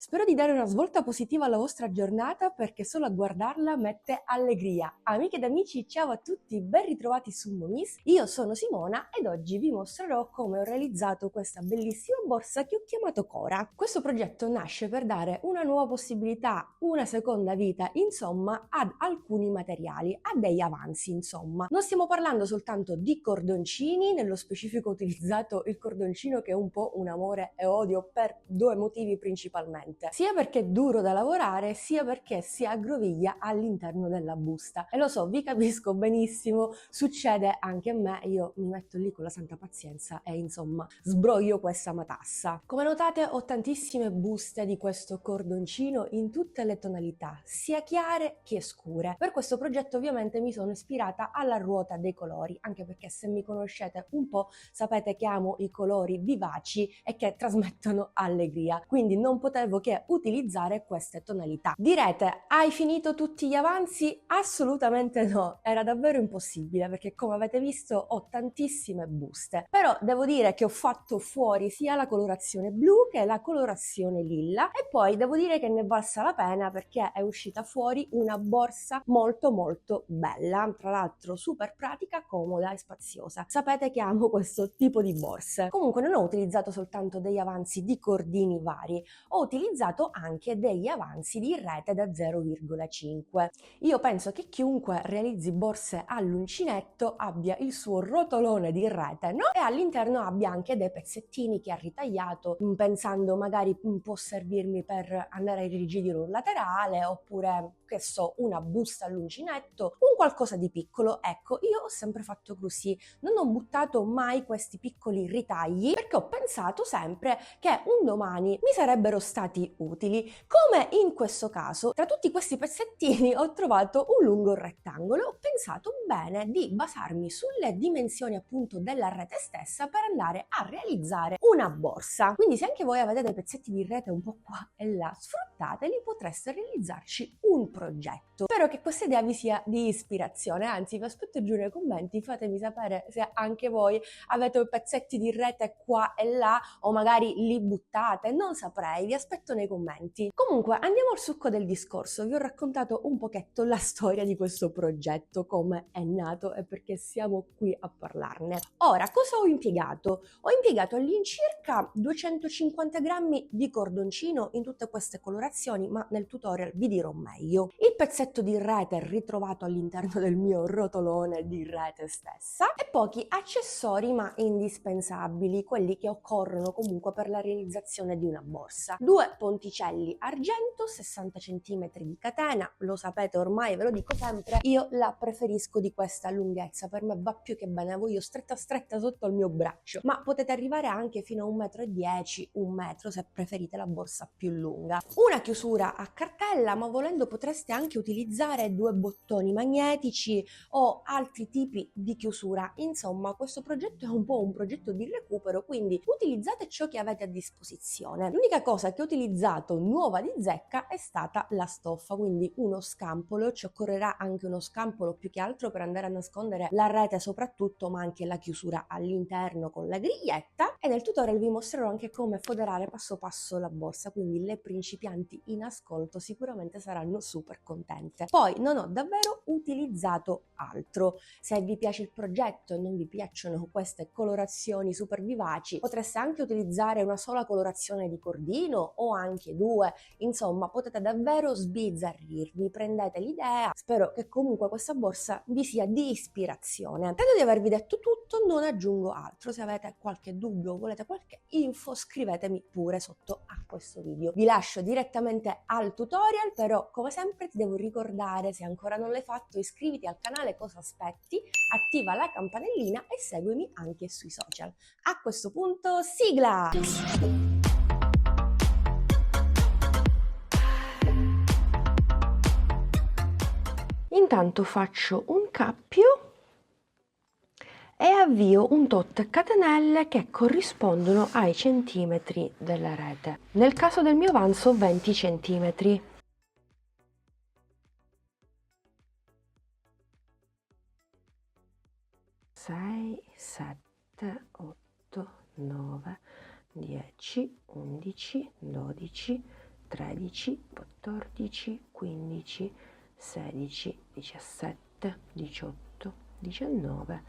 Spero di dare una svolta positiva alla vostra giornata perché solo a guardarla mette allegria. Amiche ed amici, ciao a tutti, ben ritrovati su Momis. Io sono Simona ed oggi vi mostrerò come ho realizzato questa bellissima borsa che ho chiamato Cora. Questo progetto nasce per dare una nuova possibilità, una seconda vita, insomma, ad alcuni materiali, a degli avanzi, insomma. Non stiamo parlando soltanto di cordoncini, nello specifico ho utilizzato il cordoncino che è un po' un amore e odio per due motivi principalmente. Sia perché è duro da lavorare, sia perché si aggroviglia all'interno della busta. E lo so, vi capisco benissimo, succede anche a me, io mi metto lì con la santa pazienza e insomma sbroglio questa matassa. Come notate ho tantissime buste di questo cordoncino in tutte le tonalità, sia chiare che scure. Per questo progetto ovviamente mi sono ispirata alla ruota dei colori, anche perché se mi conoscete un po' sapete che amo i colori vivaci e che trasmettono allegria, quindi non potevo che utilizzare queste tonalità. Direte, hai finito tutti gli avanzi? Assolutamente no, era davvero impossibile perché come avete visto ho tantissime buste, però devo dire che ho fatto fuori sia la colorazione blu che la colorazione lilla e poi devo dire che ne è valsa la pena perché è uscita fuori una borsa molto bella, tra l'altro super pratica, comoda e spaziosa. Sapete che amo questo tipo di borse. Comunque non ho utilizzato soltanto degli avanzi di cordini vari, ho utilizzato anche degli avanzi di rete da 0,5. Io penso che chiunque realizzi borse all'uncinetto abbia il suo rotolone di rete, no? E all'interno abbia anche dei pezzettini che ha ritagliato, pensando magari può servirmi per andare a irrigidire un laterale, oppure che so, una busta all'uncinetto, un qualcosa di piccolo. Ecco, io ho sempre fatto così, non ho buttato mai questi piccoli ritagli perché ho pensato sempre che un domani mi sarebbero stati utili. Come in questo caso, tra tutti questi pezzettini ho trovato un lungo rettangolo, ho pensato bene di basarmi sulle dimensioni appunto della rete stessa per andare a realizzare una borsa. Quindi se anche voi avete dei pezzetti di rete un po' qua e là, sfruttateli, potreste realizzarci un progetto. Spero che questa idea vi sia di ispirazione, anzi vi aspetto giù nei commenti, fatemi sapere se anche voi avete pezzetti di rete qua e là o magari li buttate, non saprei, vi aspetto nei commenti. Comunque andiamo al succo del discorso, vi ho raccontato un pochetto la storia di questo progetto, come è nato e perché siamo qui a parlarne. Ora, cosa ho impiegato? Ho impiegato all'incirca 250 grammi di cordoncino in tutte queste colorazioni, ma nel tutorial vi dirò meglio. Il pezzetto di rete ritrovato all'interno del mio rotolone di rete stessa e pochi accessori ma indispensabili, quelli che occorrono comunque per la realizzazione di una borsa. Due ponticelli argento, 60 cm di catena, lo sapete ormai, ve lo dico sempre, io la preferisco di questa lunghezza, per me va più che bene, la voglio stretta sotto il mio braccio, ma potete arrivare anche fino a 1,10 m, 1 metro se preferite la borsa più lunga. Una chiusura a cartella, ma volendo potreste anche utilizzare due bottoni magnetici o altri tipi di chiusura. Insomma, questo progetto è un po' un progetto di recupero, quindi utilizzate ciò che avete a disposizione. L'unica cosa che ho utilizzato nuova di zecca è stata la stoffa, quindi uno scampolo, ci occorrerà anche uno scampolo più che altro per andare a nascondere la rete soprattutto, ma anche la chiusura all'interno con la griglietta, e nel tutorial vi mostrerò anche come foderare passo passo la borsa, quindi le principianti in ascolto sicuramente saranno super contente. Poi non ho davvero utilizzato altro. Se vi piace il progetto e non vi piacciono queste colorazioni super vivaci, potreste anche utilizzare una sola colorazione di cordino o anche due, insomma potete davvero sbizzarrirvi, prendete l'idea. Spero che comunque questa borsa vi sia di ispirazione. Credo di avervi detto tutto, non aggiungo altro. Se avete qualche dubbio o volete qualche info scrivetemi pure sotto a questo video. Vi lascio direttamente al tutorial, però come sempre ti devo ricordare, se ancora non l'hai fatto, iscriviti al canale, cosa aspetti, attiva la campanellina e seguimi anche sui social. A questo punto, sigla! Intanto faccio un cappio e avvio un tot catenelle che corrispondono ai centimetri della rete. Nel caso del mio avanzo 20 centimetri. 6, 7, 8, 9, 10, 11, 12, 13, 14, 15, 16, 17, 18, 19,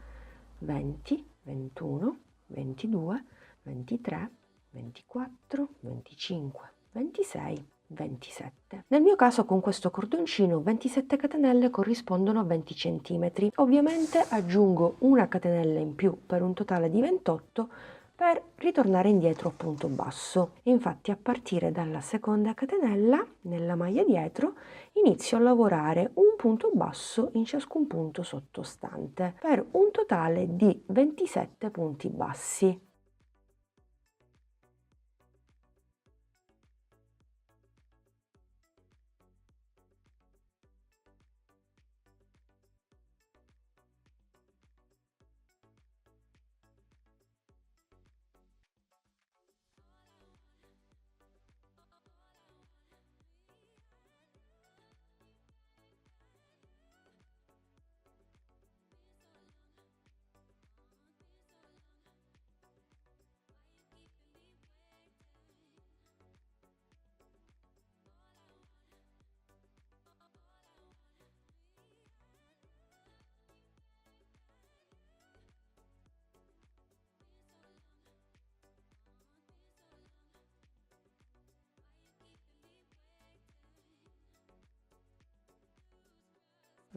20, 21, 22, 23, 24, 25, 26, 27. Nel mio caso con questo cordoncino 27 catenelle corrispondono a 20 cm. Ovviamente aggiungo una catenella in più per un totale di 28 per ritornare indietro a punto basso. Infatti a partire dalla seconda catenella nella maglia dietro inizio a lavorare un punto basso in ciascun punto sottostante per un totale di 27 punti bassi.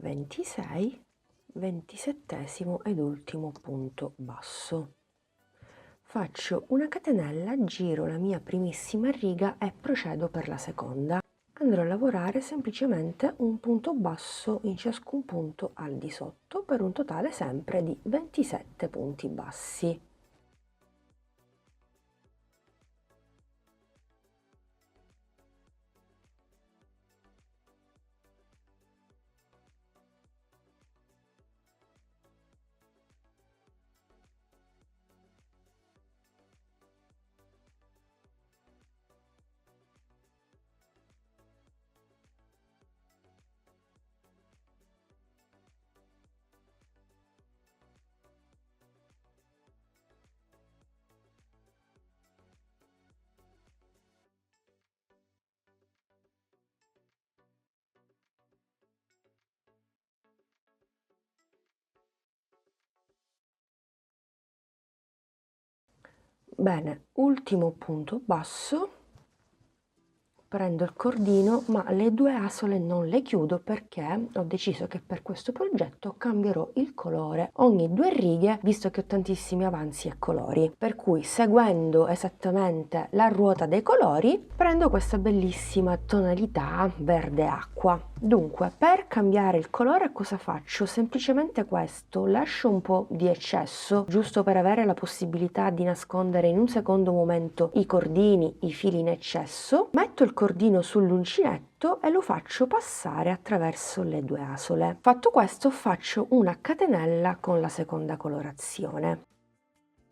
26, 27° ed ultimo punto basso. Faccio una catenella, giro la mia primissima riga e procedo per la seconda. Andrò a lavorare semplicemente un punto basso in ciascun punto al di sotto per un totale sempre di 27 punti bassi. Bene, ultimo punto basso, prendo il cordino ma le due asole non le chiudo perché ho deciso che per questo progetto cambierò il colore ogni due righe visto che ho tantissimi avanzi e colori, per cui seguendo esattamente la ruota dei colori prendo questa bellissima tonalità verde acqua. Dunque per cambiare il colore cosa faccio? Semplicemente questo, lascio un po' di eccesso giusto per avere la possibilità di nascondere in un secondo momento i cordini, i fili in eccesso, metto il cordino sull'uncinetto e lo faccio passare attraverso le due asole. Fatto questo faccio una catenella con la seconda colorazione.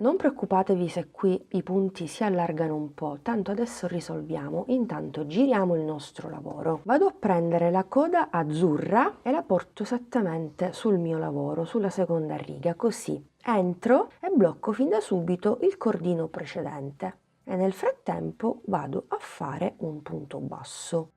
Non preoccupatevi se qui i punti si allargano un po', tanto adesso risolviamo, intanto giriamo il nostro lavoro. Vado a prendere la coda azzurra e la porto esattamente sul mio lavoro, sulla seconda riga, così entro e blocco fin da subito il cordino precedente e nel frattempo vado a fare un punto basso.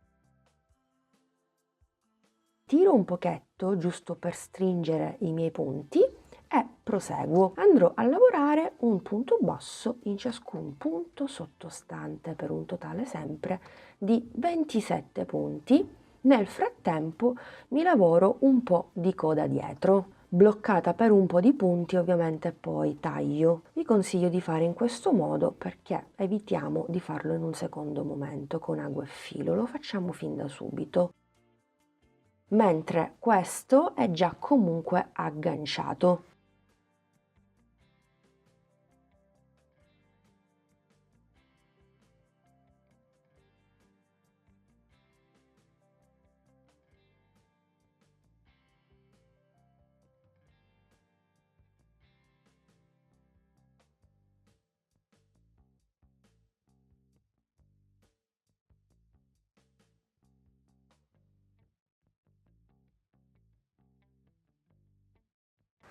Tiro un pochetto giusto per stringere i miei punti e proseguo. Andrò a lavorare un punto basso in ciascun punto sottostante per un totale sempre di 27 punti. Nel frattempo mi lavoro un po' di coda dietro. Bloccata per un po' di punti ovviamente poi taglio. Vi consiglio di fare in questo modo perché evitiamo di farlo in un secondo momento con ago e filo, lo facciamo fin da subito. Mentre questo è già comunque agganciato.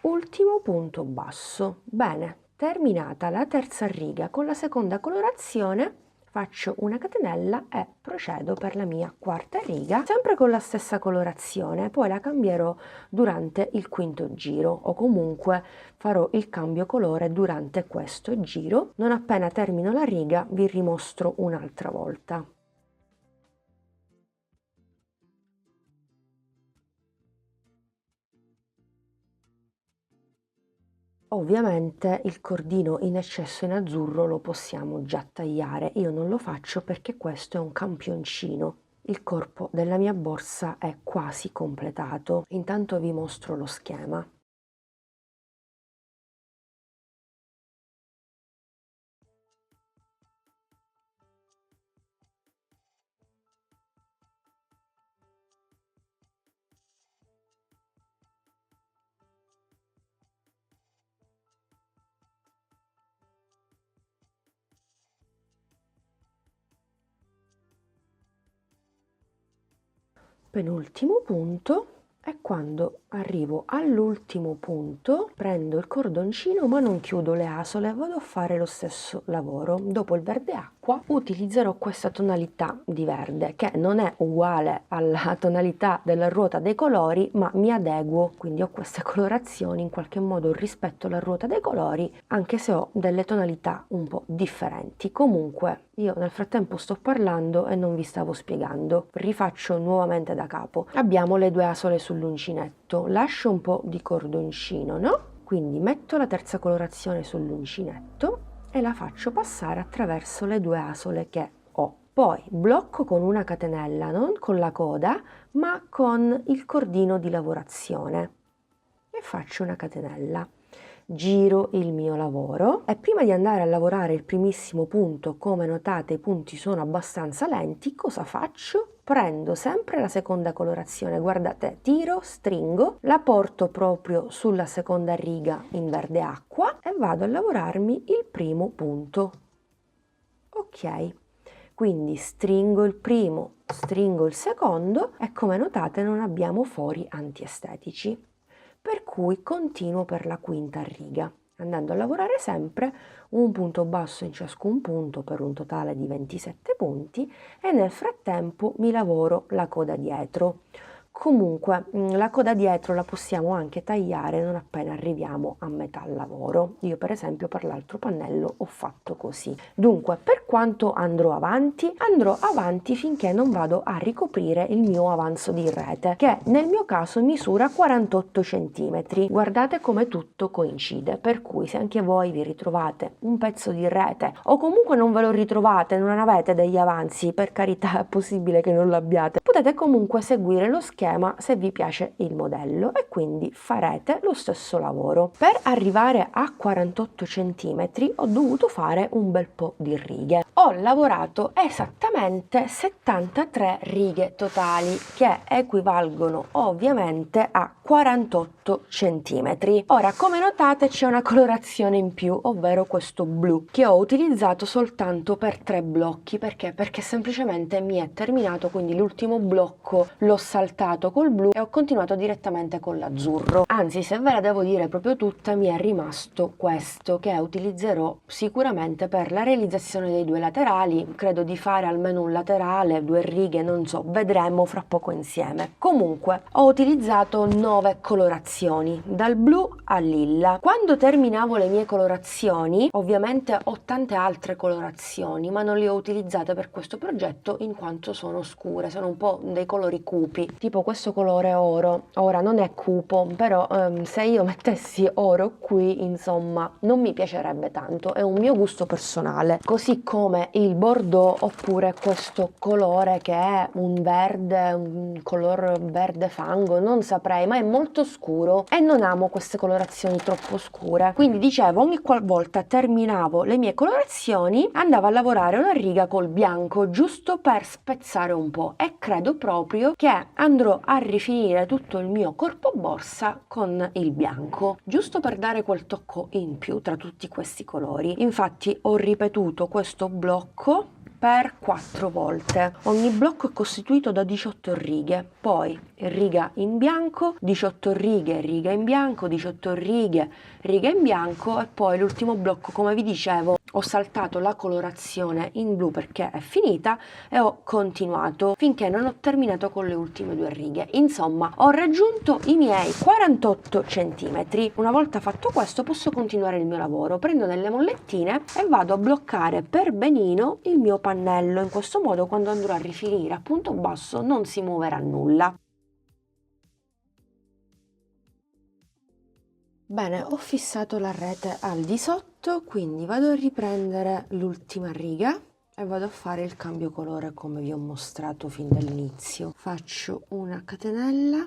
Ultimo punto basso. Bene, terminata la terza riga con la seconda colorazione, faccio una catenella e procedo per la mia quarta riga, sempre con la stessa colorazione, poi la cambierò durante il quinto giro o comunque farò il cambio colore durante questo giro. Non appena termino la riga vi rimostro un'altra volta. Ovviamente il cordino in eccesso in azzurro lo possiamo già tagliare, io non lo faccio perché questo è un campioncino. Il corpo della mia borsa è quasi completato. Intanto vi mostro lo schema. Penultimo punto è quando arrivo all'ultimo punto, prendo il cordoncino ma non chiudo le asole, vado a fare lo stesso lavoro. Dopo il verde acqua utilizzerò questa tonalità di verde che non è uguale alla tonalità della ruota dei colori, ma mi adeguo, quindi ho queste colorazioni in qualche modo rispetto alla ruota dei colori, anche se ho delle tonalità un po' differenti. Comunque io nel frattempo sto parlando e non vi stavo spiegando, rifaccio nuovamente da capo. Abbiamo le due asole sull'uncinetto, lascio un po' di cordoncino, no? Quindi metto la terza colorazione sull'uncinetto e la faccio passare attraverso le due asole che ho. Poi blocco con una catenella, non con la coda, ma con il cordino di lavorazione e faccio una catenella. Giro il mio lavoro e prima di andare a lavorare il primissimo punto, come notate i punti sono abbastanza lenti, cosa faccio? Prendo sempre la seconda colorazione, guardate, tiro, stringo, la porto proprio sulla seconda riga in verde acqua e vado a lavorarmi il primo punto. Ok, quindi stringo il primo, stringo il secondo e come notate non abbiamo fori antiestetici. Per cui continuo per la quinta riga, andando a lavorare sempre un punto basso in ciascun punto per un totale di 27 punti e nel frattempo mi lavoro la coda dietro. Comunque la coda dietro la possiamo anche tagliare non appena arriviamo a metà lavoro. Io per esempio per l'altro pannello ho fatto così. Dunque per quanto andrò avanti finché non vado a ricoprire il mio avanzo di rete, che nel mio caso misura 48 cm. Guardate come tutto coincide, per cui se anche voi vi ritrovate un pezzo di rete o comunque non ve lo ritrovate, non avete degli avanzi, per carità è possibile che non l'abbiate, potete comunque seguire lo schema se vi piace il modello e quindi farete lo stesso lavoro. Per arrivare a 48 cm ho dovuto fare un bel po' di righe. Ho lavorato esattamente 73 righe totali che equivalgono ovviamente a 48 cm. Ora come notate c'è una colorazione in più, ovvero questo blu che ho utilizzato soltanto per 3 blocchi. Perché semplicemente mi è terminato, quindi l'ultimo blocco l'ho saltato col blu e ho continuato direttamente con l'azzurro. Anzi, se ve la devo dire proprio tutta, mi è rimasto questo che utilizzerò sicuramente per la realizzazione dei due laterali. Credo di fare almeno un laterale, 2 righe, non so, vedremo fra poco insieme. Comunque ho utilizzato 9 colorazioni dal blu al lilla. Quando terminavo le mie colorazioni, ovviamente ho tante altre colorazioni ma non le ho utilizzate per questo progetto in quanto sono scure, sono un po' dei colori cupi, tipo questo colore oro. Ora non è cupo, però se io mettessi oro qui insomma non mi piacerebbe tanto, è un mio gusto personale. Così come il bordeaux oppure questo colore che è un verde, un color verde fango, non saprei, ma è molto scuro e non amo queste colorazioni troppo scure. Quindi dicevo, ogni qualvolta terminavo le mie colorazioni andavo a lavorare una riga col bianco giusto per spezzare un po' e credo proprio che andrò a rifinire tutto il mio corpo borsa con il bianco, giusto per dare quel tocco in più tra tutti questi colori. Infatti ho ripetuto questo blocco per 4 volte. Ogni blocco è costituito da 18 righe, poi riga in bianco, 18 righe, riga in bianco, 18 righe, riga in bianco, e poi l'ultimo blocco, come vi dicevo, ho saltato la colorazione in blu perché è finita e ho continuato finché non ho terminato con le ultime 2 righe. Insomma, ho raggiunto i miei 48 centimetri. Una volta fatto questo posso continuare il mio lavoro. Prendo delle mollettine e vado a bloccare per benino il mio pannello. In questo modo, quando andrò a rifinire a punto basso, non si muoverà nulla. Bene, ho fissato la rete al di sotto, quindi vado a riprendere l'ultima riga e vado a fare il cambio colore come vi ho mostrato fin dall'inizio. Faccio una catenella,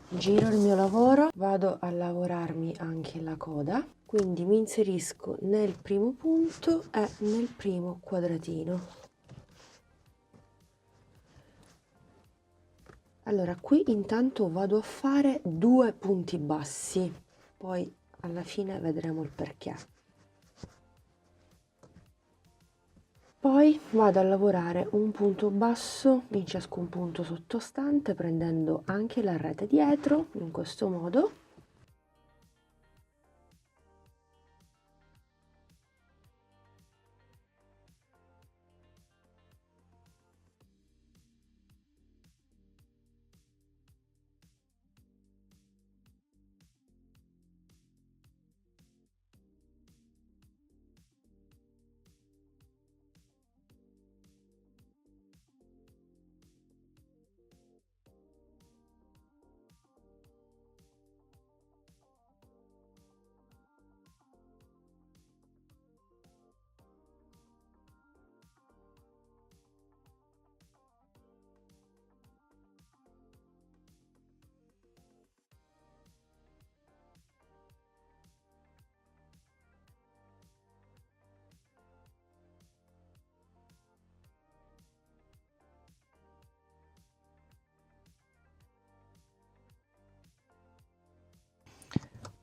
giro il mio lavoro, vado a lavorarmi anche la coda, quindi mi inserisco nel primo punto e nel primo quadratino. Allora, qui intanto vado a fare 2 punti bassi, poi alla fine vedremo il perché. Poi vado a lavorare un punto basso in ciascun punto sottostante, prendendo anche la rete dietro, in questo modo.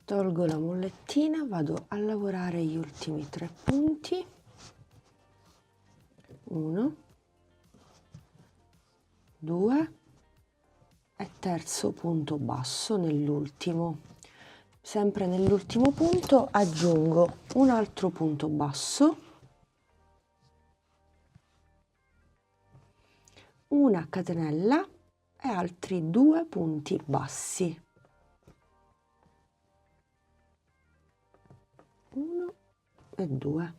Tolgo la mollettina, vado a lavorare gli ultimi 3 punti, 1, 2 e terzo punto basso nell'ultimo. Sempre nell'ultimo punto aggiungo un altro punto basso, una catenella e altri 2 punti bassi. 1 e 2.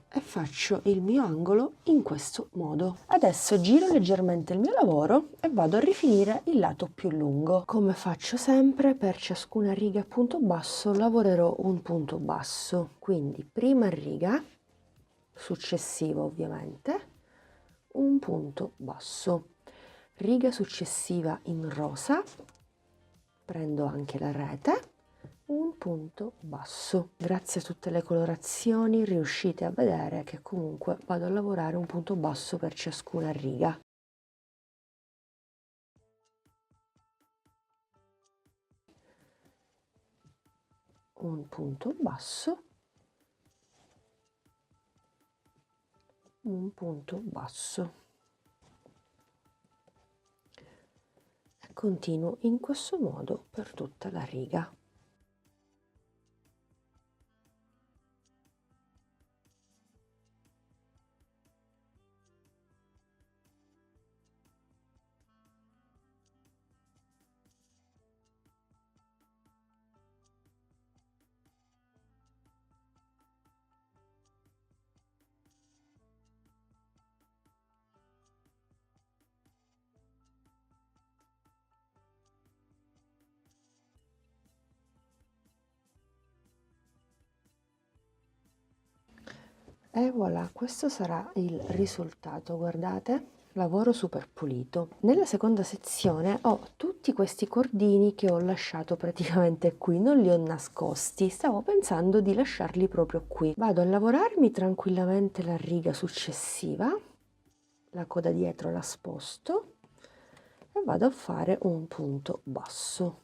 E faccio il mio angolo in questo modo. Adesso giro leggermente il mio lavoro e vado a rifinire il lato più lungo. Come faccio sempre, per ciascuna riga a punto basso lavorerò un punto basso. Quindi prima riga, successiva ovviamente, un punto basso. Riga successiva in rosa, prendo anche la rete, un punto basso. Grazie a tutte le colorazioni riuscite a vedere che comunque vado a lavorare un punto basso per ciascuna riga. Un punto basso, un punto basso e continuo in questo modo per tutta la riga. E voilà, questo sarà il risultato, guardate, lavoro super pulito. Nella seconda sezione ho tutti questi cordini che ho lasciato praticamente qui, non li ho nascosti, stavo pensando di lasciarli proprio qui. Vado a lavorarmi tranquillamente la riga successiva, la coda dietro la sposto e vado a fare un punto basso,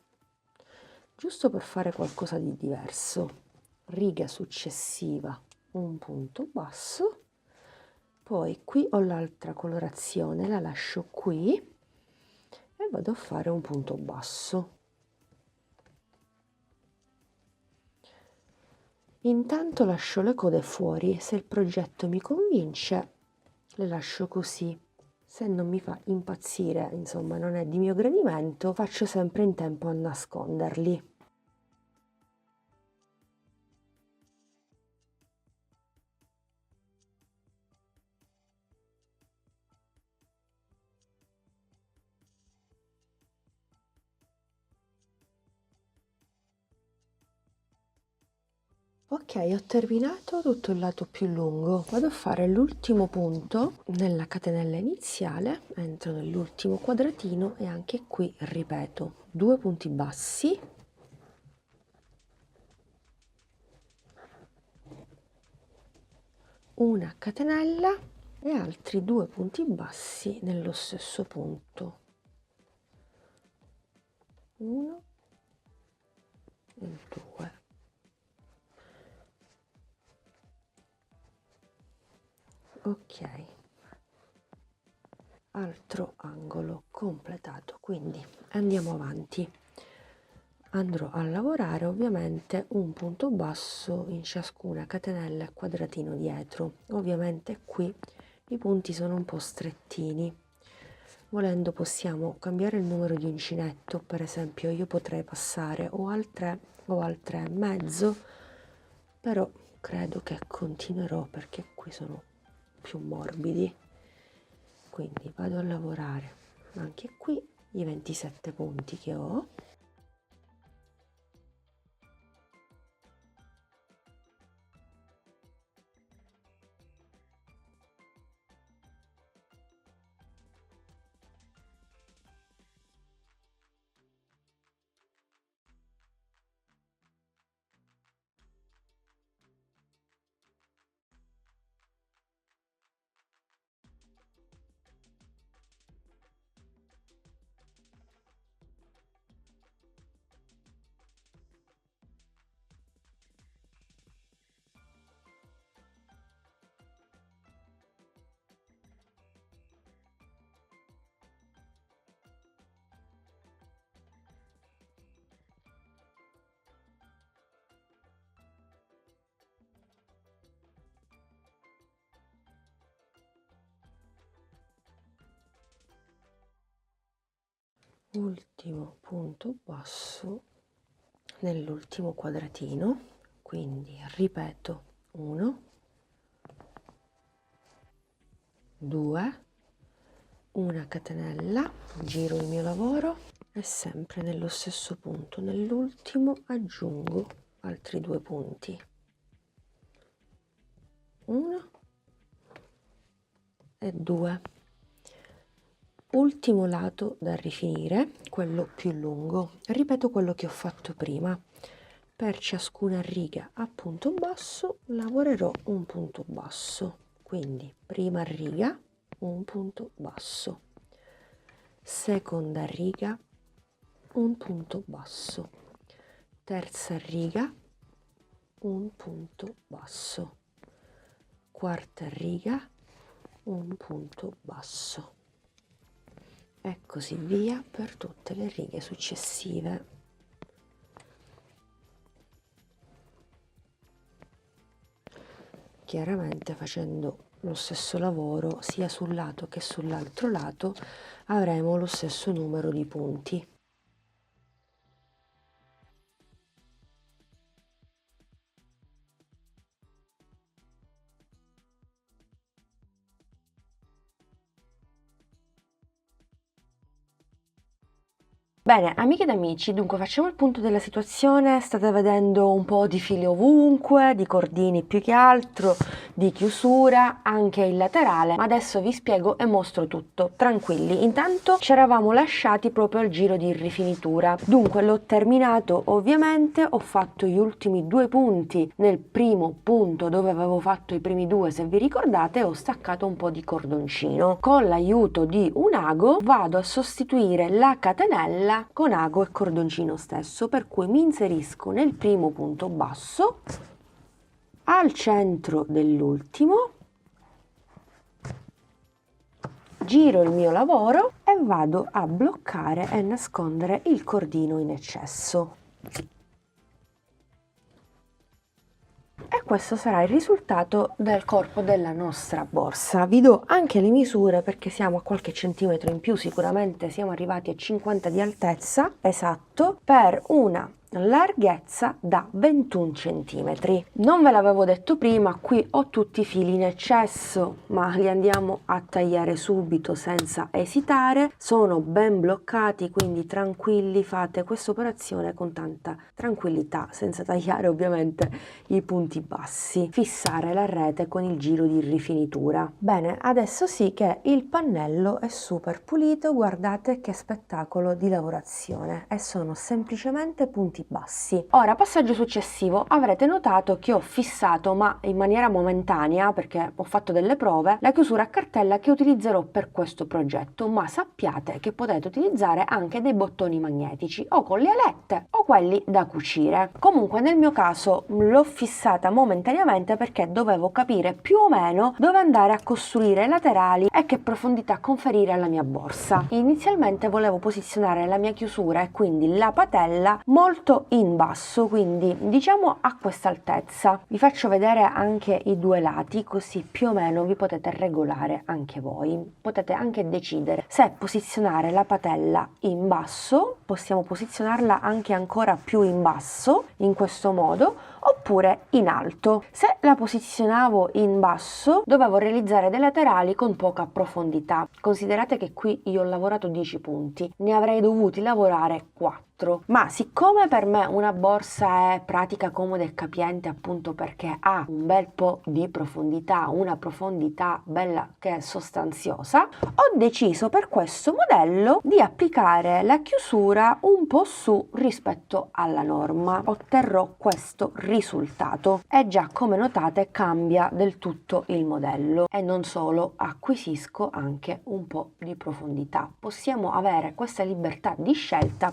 giusto per fare qualcosa di diverso. Riga successiva, un punto basso Poi qui ho l'altra colorazione, la lascio qui e vado a fare un punto basso. Intanto lascio le code fuori, se il progetto mi convince le lascio così. Se non mi fa impazzire, insomma non è di mio gradimento, faccio sempre in tempo a nasconderli. Ok, ho terminato tutto il lato più lungo. Vado a fare l'ultimo punto nella catenella iniziale, entro nell'ultimo quadratino e anche qui ripeto 2 punti bassi, una catenella e altri 2 punti bassi nello stesso punto. 1 e 2. Ok, altro angolo completato, quindi andiamo avanti. Andrò a lavorare ovviamente un punto basso in ciascuna catenella e quadratino dietro. Ovviamente qui i punti sono un po' strettini, volendo possiamo cambiare il numero di uncinetto. Per esempio io potrei passare o al 3 o al 3,5, però credo che continuerò perché qui sono più morbidi, quindi vado a lavorare anche qui i 27 punti che ho. Ultimo punto basso nell'ultimo quadratino, quindi ripeto 1, 2, una catenella, giro il mio lavoro e sempre nello stesso punto, nell'ultimo aggiungo altri 2 punti, 1 e 2. Ultimo lato da rifinire, quello più lungo. Ripeto quello che ho fatto prima. Per ciascuna riga a punto basso lavorerò un punto basso. Quindi prima riga un punto basso, seconda riga un punto basso, terza riga un punto basso, quarta riga un punto basso e così via per tutte le righe successive. Chiaramente facendo lo stesso lavoro sia sul lato che sull'altro lato avremo lo stesso numero di punti. Bene, amiche ed amici, dunque facciamo il punto della situazione. State vedendo un po' di fili ovunque, di cordini più che altro, di chiusura, anche il laterale, ma adesso vi spiego e mostro tutto, tranquilli. Intanto ci eravamo lasciati proprio al giro di rifinitura, dunque l'ho terminato ovviamente, ho fatto gli ultimi 2 punti nel primo punto dove avevo fatto i primi 2, se vi ricordate, e ho staccato un po' di cordoncino. Con l'aiuto di un ago vado a sostituire la catenella con ago e cordoncino stesso, per cui mi inserisco nel primo punto basso, al centro dell'ultimo giro il mio lavoro e vado a bloccare e nascondere il cordino in eccesso. E questo sarà il risultato del corpo della nostra borsa. Vi do anche le misure perché siamo a qualche centimetro in più, sicuramente siamo arrivati a 50 di altezza, esatto, per una larghezza da 21 cm. Non ve l'avevo detto prima, qui ho tutti i fili in eccesso, ma li andiamo a tagliare subito senza esitare. Sono ben bloccati, quindi tranquilli, fate questa operazione con tanta tranquillità, senza tagliare ovviamente i punti bassi. Fissare la rete con il giro di rifinitura. Bene, adesso sì che il pannello è super pulito, guardate che spettacolo di lavorazione, e sono semplicemente punti bassi. Ora, passaggio successivo, avrete notato che ho fissato, ma in maniera momentanea perché ho fatto delle prove, la chiusura a cartella che utilizzerò per questo progetto, ma sappiate che potete utilizzare anche dei bottoni magnetici o con le alette o quelli da cucire. Comunque nel mio caso l'ho fissata momentaneamente perché dovevo capire più o meno dove andare a costruire i laterali e che profondità conferire alla mia borsa. Inizialmente volevo posizionare la mia chiusura e quindi la patella molto in basso, quindi diciamo a questa altezza. Vi faccio vedere anche i due lati, così più o meno vi potete regolare anche voi. Potete anche decidere se posizionare la patella in basso, possiamo posizionarla anche ancora più in basso in questo modo, oppure in alto. Se la posizionavo in basso dovevo realizzare dei laterali con poca profondità. Considerate che qui io ho lavorato 10 punti, ne avrei dovuti lavorare 4. Ma siccome per me una borsa è pratica, comoda e capiente appunto perché ha un bel po' di profondità, una profondità bella che è sostanziosa, ho deciso per questo modello di applicare la chiusura un po' su rispetto alla norma. Otterrò questo risultato e già, come notate, cambia del tutto il modello e non solo, acquisisco anche un po' di profondità. Possiamo avere questa libertà di scelta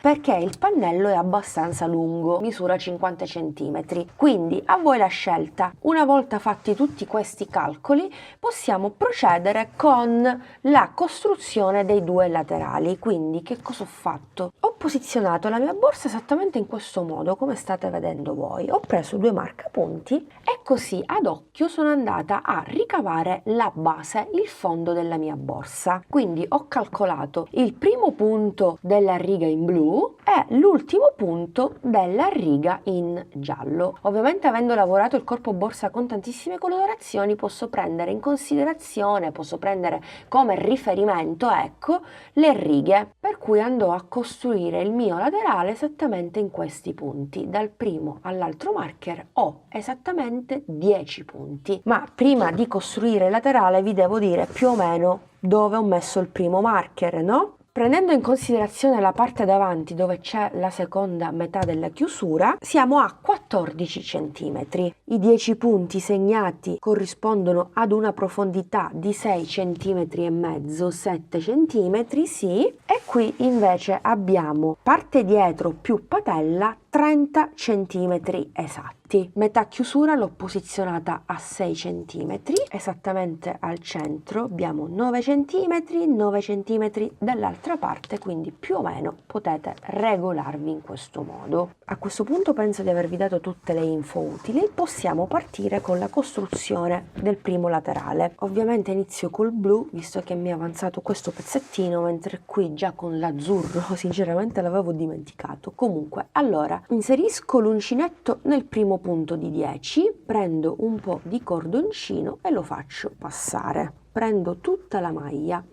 perché il pannello è abbastanza lungo, misura 50 cm, quindi a voi la scelta. Una volta fatti tutti questi calcoli possiamo procedere con la costruzione dei due laterali. Quindi che cosa ho fatto? Ho posizionato la mia borsa esattamente in questo modo, come state vedendo voi. Ho preso due marcapunti e così ad occhio sono andata a ricavare la base, il fondo della mia borsa. Quindi ho calcolato il primo punto della riga in blu e l'ultimo punto della riga in giallo. Ovviamente, avendo lavorato il corpo borsa con tantissime colorazioni, posso prendere in considerazione, posso prendere come riferimento, ecco, le righe, per cui andrò a costruire il mio laterale esattamente in questi punti. Dal primo all'altro marker ho esattamente 10 punti, ma prima di costruire il laterale vi devo dire più o meno dove ho messo il primo marker, no? Prendendo in considerazione la parte davanti dove c'è la seconda metà della chiusura, siamo a 14 cm. I 10 punti segnati corrispondono ad una profondità di 6 cm e mezzo, 7 cm, sì, e qui invece abbiamo parte dietro più patella 30 cm esatti. Metà chiusura l'ho posizionata a 6 cm, esattamente al centro abbiamo 9 cm, 9 cm dall'altra parte, quindi più o meno potete regolarvi in questo modo. A questo punto penso di avervi dato tutte le info utili, possiamo partire con la costruzione del primo laterale. Ovviamente inizio col blu, visto che mi è avanzato questo pezzettino, mentre qui già con l'azzurro sinceramente l'avevo dimenticato. Comunque, allora, inserisco l'uncinetto nel primo punto di 10, prendo un po' di cordoncino e lo faccio passare. Prendo tutta la maglia,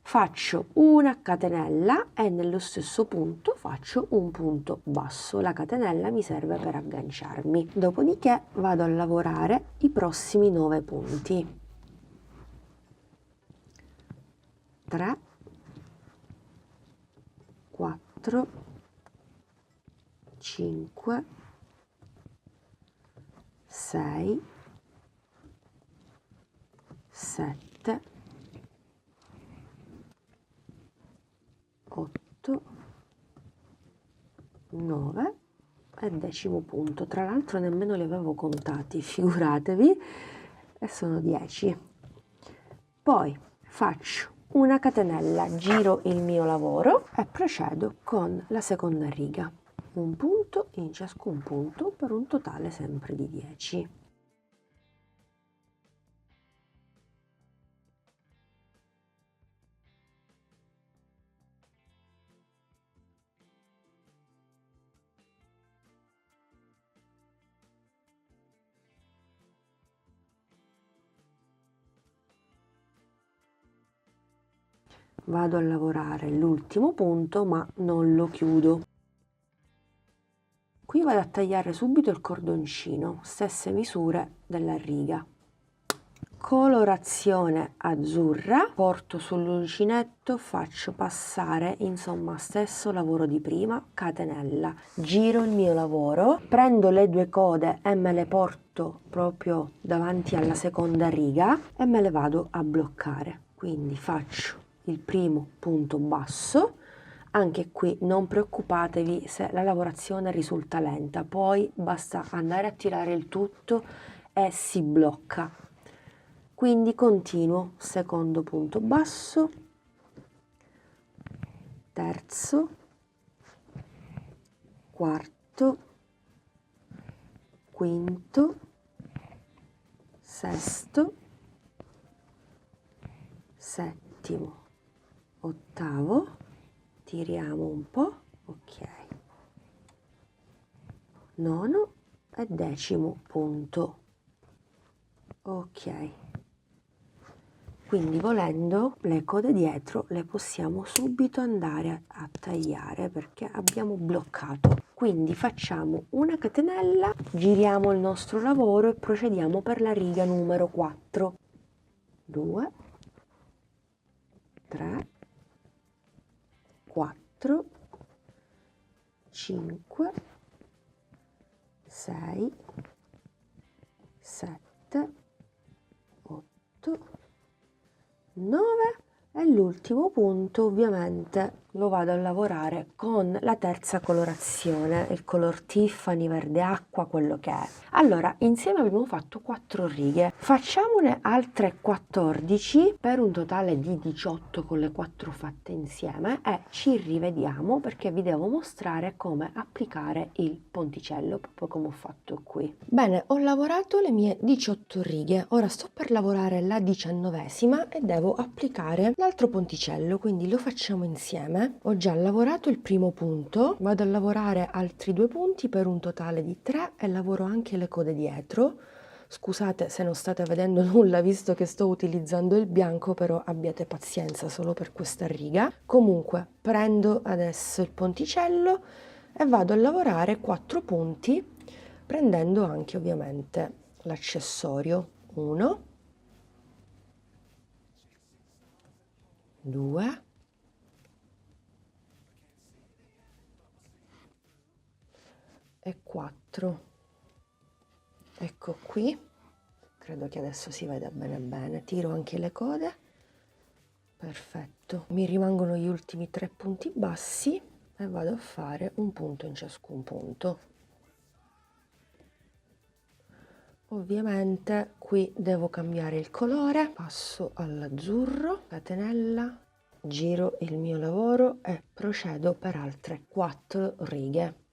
faccio una catenella e nello stesso punto faccio un punto basso. La catenella mi serve per agganciarmi. Dopodiché vado a lavorare i prossimi 9 punti. 3, 4, 5, 6, 7, 8, 9 e 10° punto. Tra l'altro nemmeno li avevo contati, figuratevi, e sono 10. Poi faccio una catenella, giro il mio lavoro e procedo con la seconda riga, un punto in ciascun punto per un totale sempre di 10. Vado a lavorare l'ultimo punto, ma non lo chiudo. Qui vado a tagliare subito il cordoncino, stesse misure della riga. Colorazione azzurra, porto sull'uncinetto, faccio passare, insomma, stesso lavoro di prima, catenella, giro il mio lavoro, prendo le due code e me le porto proprio davanti alla seconda riga e me le vado a bloccare. Quindi faccio il primo punto basso. Anche qui non preoccupatevi se la lavorazione risulta lenta, poi basta andare a tirare il tutto e si blocca. Quindi continuo, secondo punto basso, terzo, quarto, quinto, sesto, settimo, ottavo, tiriamo un po', ok, nono e decimo punto, ok. Quindi volendo le code dietro le possiamo subito andare a tagliare perché abbiamo bloccato. Quindi facciamo una catenella, giriamo il nostro lavoro e procediamo per la riga numero 4. 2, 3, 4, 5, 6, 7, 8, 9 e l'ultimo punto ovviamente lo vado a lavorare con la terza colorazione, il color Tiffany, verde acqua, quello che è. Allora, insieme abbiamo fatto 4 righe, facciamone altre 14 per un totale di 18 con le 4 fatte insieme e ci rivediamo perché vi devo mostrare come applicare il ponticello, proprio come ho fatto qui. Bene, ho lavorato le mie 18 righe, ora sto per lavorare la 19esima e devo applicare l'altro ponticello, quindi lo facciamo insieme. Ho già lavorato il primo punto, vado a lavorare altri 2 punti per un totale di 3 e lavoro anche le code dietro. Scusate se non state vedendo nulla visto che sto utilizzando il bianco, però abbiate pazienza solo per questa riga. Comunque prendo adesso il ponticello e vado a lavorare 4 punti prendendo anche ovviamente l'accessorio. 1, 2, e 4. Ecco qui, credo che adesso si veda bene bene, tiro anche le code, perfetto, mi rimangono gli ultimi 3 punti bassi e vado a fare un punto in ciascun punto. Ovviamente qui devo cambiare il colore, passo all'azzurro, catenella, giro il mio lavoro e procedo per altre 4 righe.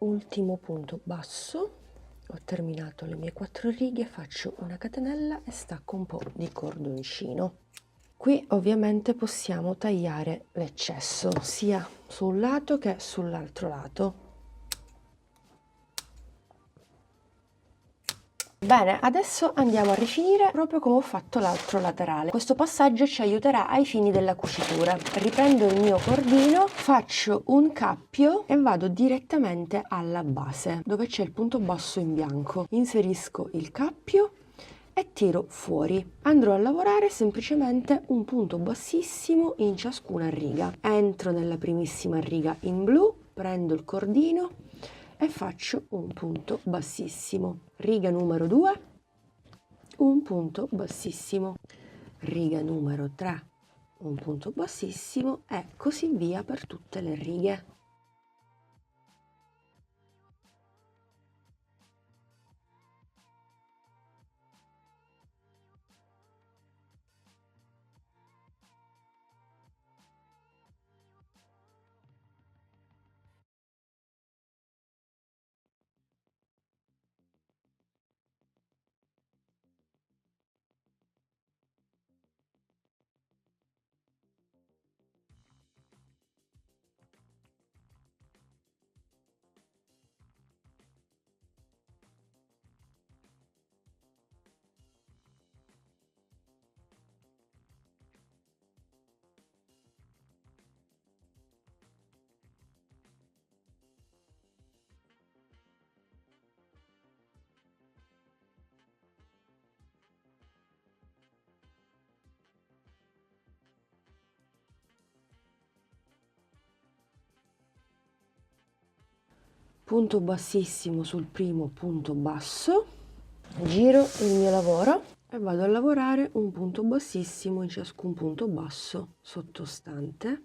ultimo punto basso, ho terminato le mie 4 righe, faccio una catenella e stacco un po' di cordoncino. Qui ovviamente possiamo tagliare l'eccesso sia sul lato che sull'altro lato. Bene, adesso andiamo a rifinire proprio come ho fatto l'altro laterale. Questo passaggio ci aiuterà ai fini della cucitura. Riprendo il mio cordino, faccio un cappio e vado direttamente alla base, dove c'è il punto basso in bianco. Inserisco il cappio e tiro fuori. Andrò a lavorare semplicemente un punto bassissimo in ciascuna riga. Entro nella primissima riga in blu, prendo il cordino e faccio un punto bassissimo. Riga numero 2, un punto bassissimo. Riga numero 3, un punto bassissimo e così via per tutte le righe. Punto bassissimo sul primo punto basso, giro il mio lavoro e vado a lavorare un punto bassissimo in ciascun punto basso sottostante.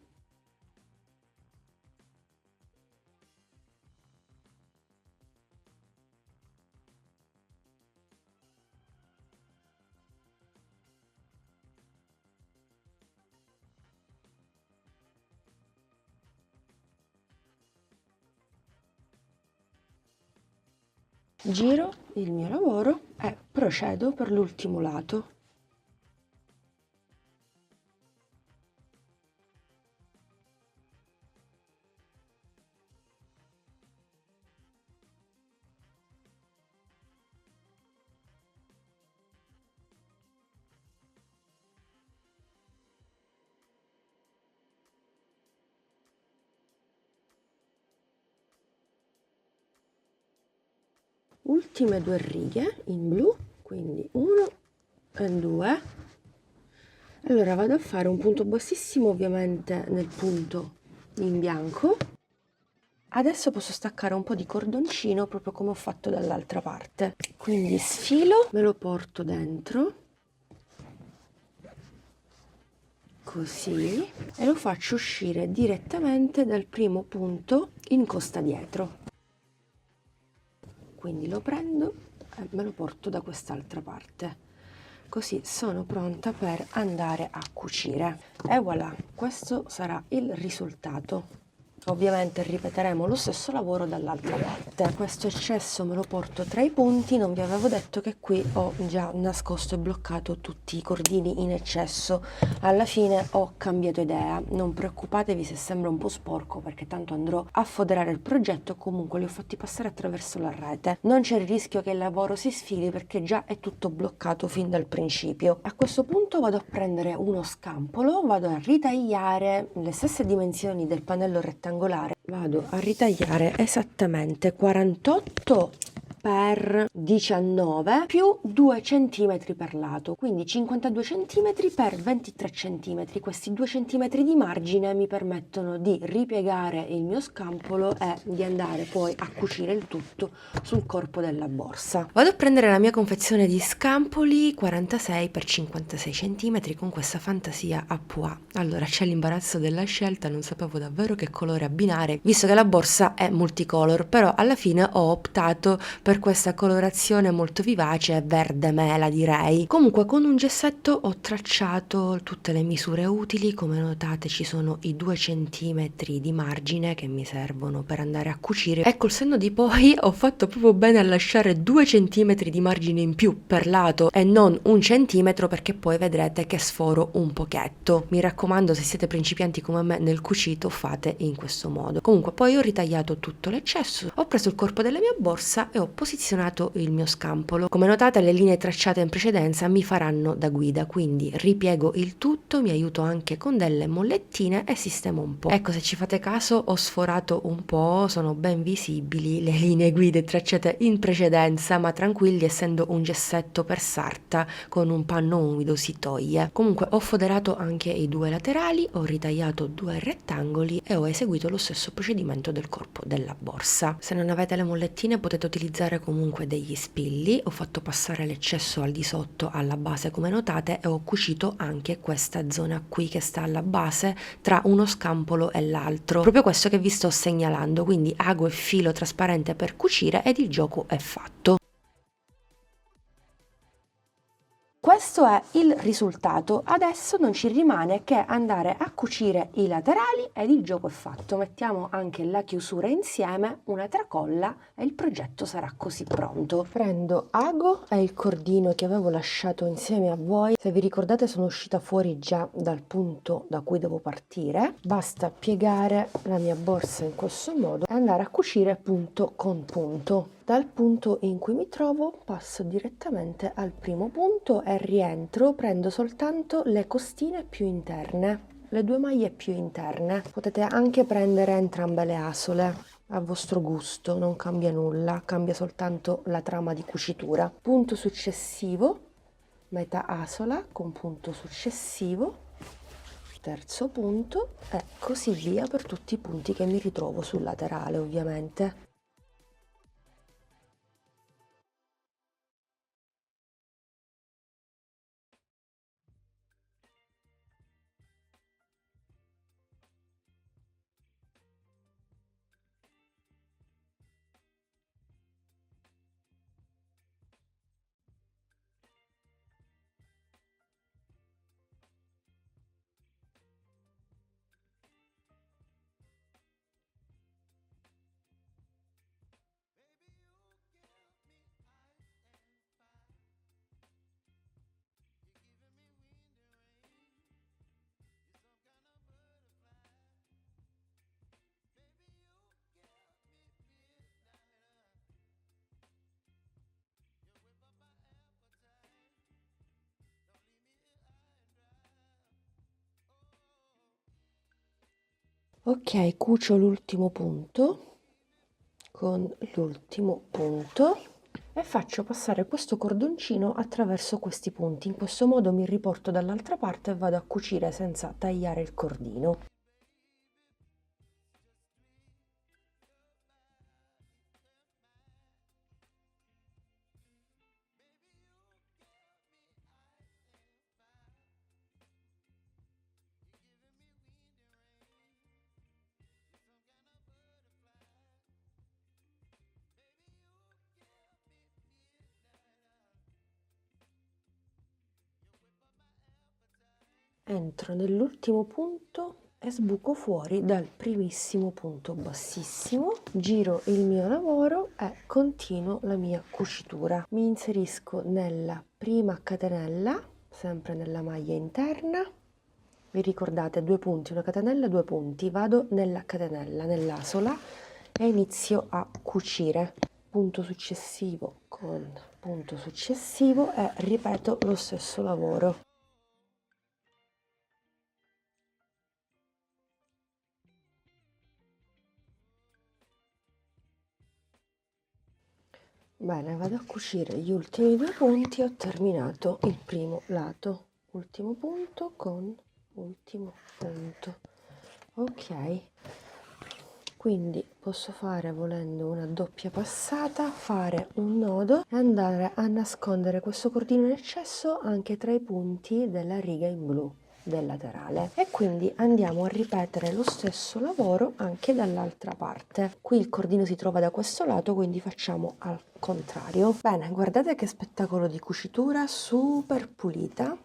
Giro il mio lavoro e procedo per l'ultimo lato. Ultime 2 righe in blu, quindi 1 e 2. Allora vado a fare un punto bassissimo ovviamente nel punto in bianco. Adesso posso staccare un po' di cordoncino proprio come ho fatto dall'altra parte. Quindi sfilo, me lo porto dentro, così, e lo faccio uscire direttamente dal primo punto in costa dietro. Quindi lo prendo e me lo porto da quest'altra parte. Così sono pronta per andare a cucire. E voilà, questo sarà il risultato. Ovviamente ripeteremo lo stesso lavoro dall'altra parte. Questo eccesso me lo porto tra i punti. Non vi avevo detto che qui ho già nascosto e bloccato tutti i cordini in eccesso. Alla fine ho cambiato idea, non preoccupatevi se sembra un po' sporco perché tanto andrò a foderare il progetto. Comunque li ho fatti passare attraverso la rete, non c'è il rischio che il lavoro si sfili perché già è tutto bloccato fin dal principio. A questo punto vado a prendere uno scampolo, vado a ritagliare le stesse dimensioni del pannello rettangolare, vado a ritagliare esattamente 48 per 19 più 2 cm per lato, quindi 52 cm per 23 cm. Questi 2 cm di margine mi permettono di ripiegare il mio scampolo e di andare poi a cucire il tutto sul corpo della borsa. Vado a prendere la mia confezione di scampoli 46 per 56 cm con questa fantasia a pois. Allora c'è l'imbarazzo della scelta, non sapevo davvero che colore abbinare, visto che la borsa è multicolor, però alla fine ho optato per per questa colorazione molto vivace e verde mela, direi. Comunque con un gessetto ho tracciato tutte le misure utili. Come notate ci sono i 2 centimetri di margine che mi servono per andare a cucire, e col senno di poi ho fatto proprio bene a lasciare 2 centimetri di margine in più per lato e non 1 centimetro, perché poi vedrete che sforo un pochetto. Mi raccomando, se siete principianti come me nel cucito, fate in questo modo. Comunque poi ho ritagliato tutto l'eccesso, ho preso il corpo della mia borsa e ho posizionato il mio scampolo. Come notate le linee tracciate in precedenza mi faranno da guida, quindi ripiego il tutto, mi aiuto anche con delle mollettine e sistemo un po'. Ecco, se ci fate caso ho sforato un po', sono ben visibili le linee guide tracciate in precedenza, ma tranquilli, essendo un gessetto per sarta con un panno umido si toglie. Comunque ho foderato anche i 2 laterali, ho ritagliato 2 rettangoli e ho eseguito lo stesso procedimento del corpo della borsa. Se non avete le mollettine potete utilizzare comunque degli spilli. Ho fatto passare l'eccesso al di sotto alla base, come notate, e ho cucito anche questa zona qui che sta alla base tra uno scampolo e l'altro, proprio questo che vi sto segnalando. Quindi ago e filo trasparente per cucire ed il gioco è fatto. Questo è il risultato. Adesso non ci rimane che andare a cucire i laterali ed il gioco è fatto. Mettiamo anche la chiusura insieme, una tracolla e il progetto sarà così pronto. Prendo ago e il cordino che avevo lasciato insieme a voi. Se vi ricordate sono uscita fuori già dal punto da cui devo partire. Basta piegare la mia borsa in questo modo e andare a cucire punto con punto. Dal punto in cui mi trovo passo direttamente al primo punto e rientro, prendo soltanto le costine più interne, le 2 maglie più interne. Potete anche prendere entrambe le asole, a vostro gusto, non cambia nulla, cambia soltanto la trama di cucitura. Punto successivo, metà asola con punto successivo, terzo punto e così via per tutti i punti che mi ritrovo sul laterale, ovviamente. Ok, cucio l'ultimo punto con l'ultimo punto e faccio passare questo cordoncino attraverso questi punti. In questo modo mi riporto dall'altra parte e vado a cucire senza tagliare il cordino. Entro nell'ultimo punto e sbuco fuori dal primissimo punto bassissimo, giro il mio lavoro e continuo la mia cucitura. Mi inserisco nella prima catenella, sempre nella maglia interna. Vi ricordate 2 punti, una catenella, 2 punti. Vado nella catenella, nell'asola e inizio a cucire. Punto successivo con punto successivo e ripeto lo stesso lavoro. Bene, vado a cucire gli ultimi 2 punti, ho terminato il primo lato. Ultimo punto con ultimo punto. Ok, quindi posso fare, volendo, una doppia passata, fare un nodo e andare a nascondere questo cordino in eccesso anche tra i punti della riga in blu. del laterale. E quindi andiamo a ripetere lo stesso lavoro anche dall'altra parte. Qui il cordino si trova da questo lato, quindi facciamo al contrario. Bene, guardate che spettacolo di cucitura, super pulita.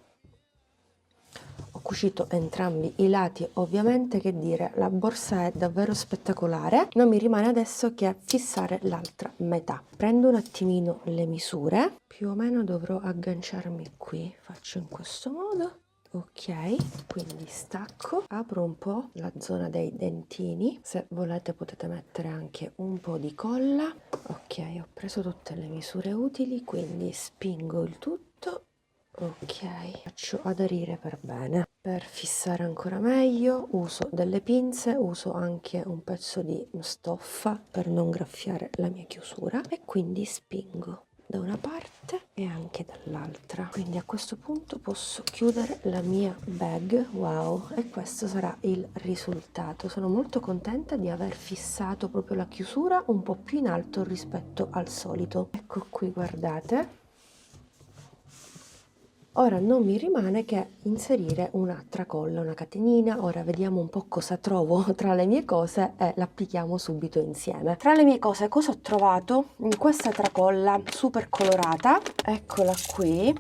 Ho cucito entrambi i lati, ovviamente, che dire, la borsa è davvero spettacolare. Non mi rimane adesso che fissare l'altra metà. Prendo un attimino le misure, più o meno dovrò agganciarmi qui, faccio in questo modo. Ok, quindi stacco, apro un po' la zona dei dentini, se volete potete mettere anche un po' di colla. Ok, ho preso tutte le misure utili, quindi spingo il tutto. Ok, faccio aderire per bene. Per fissare ancora meglio uso delle pinze, uso anche un pezzo di stoffa per non graffiare la mia chiusura e quindi spingo da una parte e anche dall'altra. Quindi a questo punto posso chiudere la mia bag. Wow, e questo sarà il risultato. Sono molto contenta di aver fissato proprio la chiusura un po' più in alto rispetto al solito. Ecco qui, guardate. Ora non mi rimane che inserire una tracolla, una catenina. Ora vediamo un po' cosa trovo tra le mie cose e l'applichiamo subito insieme. Tra le mie cose cosa ho trovato? Questa tracolla super colorata, eccola qui,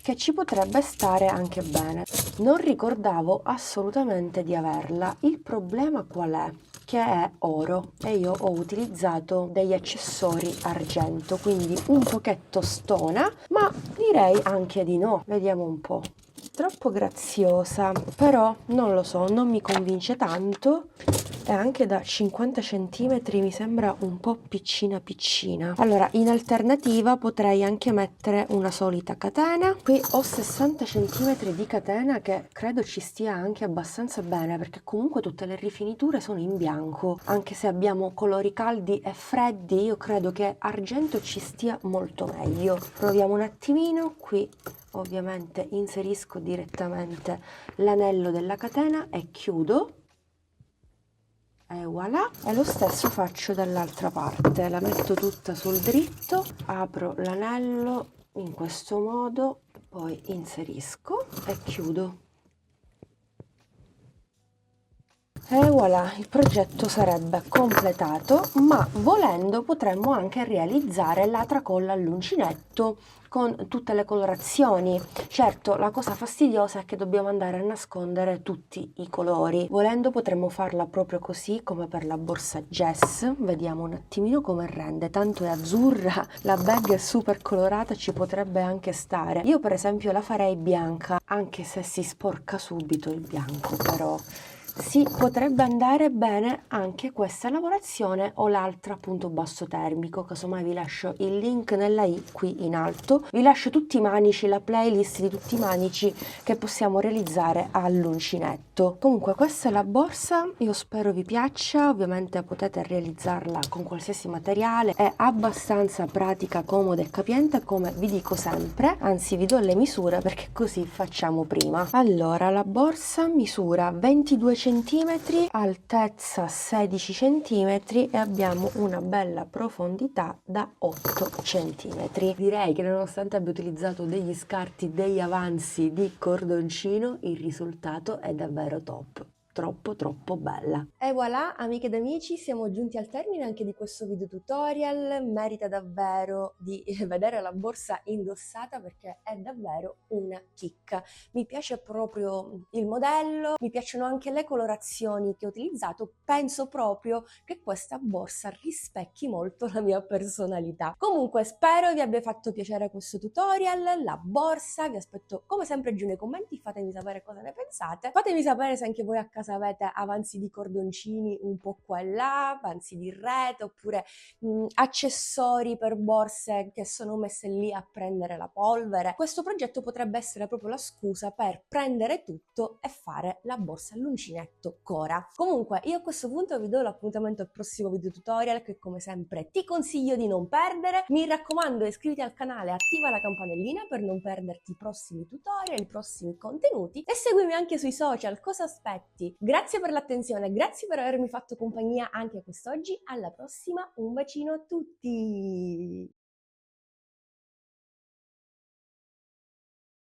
che ci potrebbe stare anche bene. Non ricordavo assolutamente di averla. Il problema qual è? Che è oro e io ho utilizzato degli accessori argento, quindi un pochetto stona, ma direi anche di no. Vediamo un po'. Troppo graziosa, però non lo so, non mi convince tanto. E anche da 50 cm mi sembra un po' piccina piccina. Allora, in alternativa potrei anche mettere una solita catena. Qui ho 60 cm di catena che credo ci stia anche abbastanza bene, perché comunque tutte le rifiniture sono in bianco. Anche se abbiamo colori caldi e freddi, io credo che argento ci stia molto meglio. Proviamo un attimino. Qui ovviamente inserisco direttamente l'anello della catena e chiudo. E voilà, e lo stesso faccio dall'altra parte. La metto tutta sul dritto, apro l'anello in questo modo, poi inserisco e chiudo. E voilà, il progetto sarebbe completato, ma volendo potremmo anche realizzare la tracolla all'uncinetto con tutte le colorazioni. Certo, la cosa fastidiosa è che dobbiamo andare a nascondere tutti i colori. Volendo potremmo farla proprio così come per la borsa Jess. Vediamo un attimino come rende, tanto è azzurra, la bag è super colorata, ci potrebbe anche stare. Io per esempio la farei bianca, anche se si sporca subito il bianco, però sì, potrebbe andare bene anche questa lavorazione o l'altra appunto basso termico. Casomai vi lascio il link nella i qui in alto, vi lascio tutti i manici, la playlist di tutti i manici che possiamo realizzare all'uncinetto. Comunque questa è la borsa, io spero vi piaccia. Ovviamente potete realizzarla con qualsiasi materiale, è abbastanza pratica, comoda e capiente, come vi dico sempre. Anzi, vi do le misure perché così facciamo prima. Allora, la borsa misura 22 cm, altezza 16 cm e abbiamo una bella profondità da 8 cm. Direi che nonostante abbia utilizzato degli scarti, degli avanzi di cordoncino, il risultato è davvero top. Troppo bella. E voilà, amiche ed amici, siamo giunti al termine anche di questo video tutorial. Merita davvero di vedere la borsa indossata perché è davvero una chicca. Mi piace proprio il modello, mi piacciono anche le colorazioni che ho utilizzato. Penso proprio che questa borsa rispecchi molto la mia personalità. Comunque spero vi abbia fatto piacere questo tutorial, la borsa. Vi aspetto come sempre giù nei commenti, fatemi sapere cosa ne pensate. Fatemi sapere se anche voi a casa avete avanzi di cordoncini un po' qua e là, avanzi di rete, oppure accessori per borse che sono messe lì a prendere la polvere. Questo progetto potrebbe essere proprio la scusa per prendere tutto e fare la borsa all'uncinetto Cora. Comunque io a questo punto vi do l'appuntamento al prossimo video tutorial che come sempre ti consiglio di non perdere. Mi raccomando, iscriviti al canale, attiva la campanellina per non perderti i prossimi tutorial, i prossimi contenuti e seguimi anche sui social. Cosa aspetti? Grazie per l'attenzione, grazie per avermi fatto compagnia anche quest'oggi. Alla prossima, un bacino a tutti!